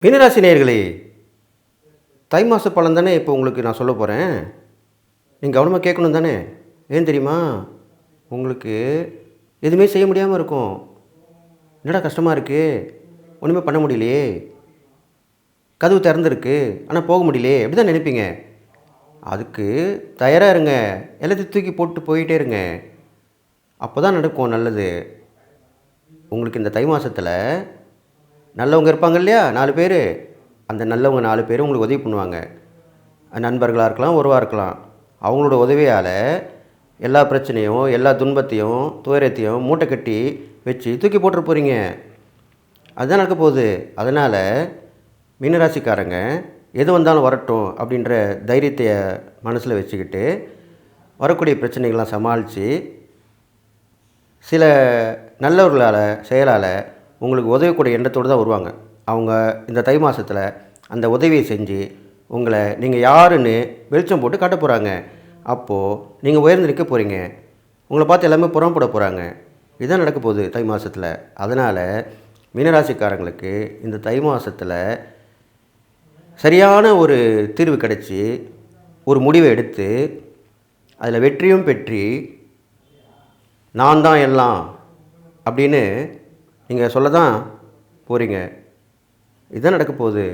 மீனராசி நேயர்களே, தை மாச பலன் தானே இப்போ உங்களுக்கு நான் சொல்ல போகிறேன். நீங்கள் கவனமாக கேட்கணும் தானே. ஏன் தெரியுமா? உங்களுக்கு எதுவுமே செய்ய முடியாமல் இருக்கும். என்னடா கஷ்டமாக இருக்குது, ஒன்றுமே பண்ண முடியலையே, கதவு திறந்துருக்கு ஆனால் போக முடியலையே, அப்படி தான் நினைப்பீங்க. அதுக்கு தயாராக இருங்க. எல்லாத்தையும் தூக்கி போட்டு போயிட்டே இருங்க. அப்போ தான் நடக்கும் நல்லது. உங்களுக்கு இந்த தை மாதத்தில் நல்லவங்க இருப்பாங்க இல்லையா, 4 பேர். அந்த நல்லவங்க 4 பேர் உங்களுக்கு உதவி பண்ணுவாங்க. நண்பர்களாக இருக்கலாம், உறவாக இருக்கலாம். அவங்களோட உதவியால் எல்லா பிரச்சனையும், எல்லா துன்பத்தையும், துயரத்தையும் மூட்டை கட்டி வச்சு தூக்கி போட்டுற போகிறீங்க. அதுதான் நடக்க போகுது. அதனால் மீனராசிக்காரங்க எது வந்தாலும் வரட்டும் அப்படின்ற தைரியத்தை மனசில் வச்சுக்கிட்டு வரக்கூடிய பிரச்சனைகள்லாம் சமாளித்து சில நல்லவர்களால் செயலால் உங்களுக்கு உதவக்கூடிய எண்ணத்தோடு தான் வருவாங்க. அவங்க இந்த தை மாதத்தில் அந்த உதவியை செஞ்சு உங்களை நீங்கள் யாருன்னு வெளிச்சம் போட்டு காட்ட போகிறாங்க. அப்போது நீங்கள் உயர்ந்து நிற்க போகிறீங்க. உங்களை பார்த்து எல்லாமே புறம்பட போகிறாங்க. இதுதான் நடக்க போகுது தை மாதத்தில். அதனால் மீனராசிக்காரங்களுக்கு இந்த தை மாதத்தில் சரியான ஒரு தீர்வு கிடச்சி ஒரு முடிவை எடுத்து அதில் வெற்றியும் பெற்றி நான் தான் எல்லாம் அப்படின்னு நீங்கள் சொல்ல தான் போகிறீங்க. இதுதான் நடக்க போகுது.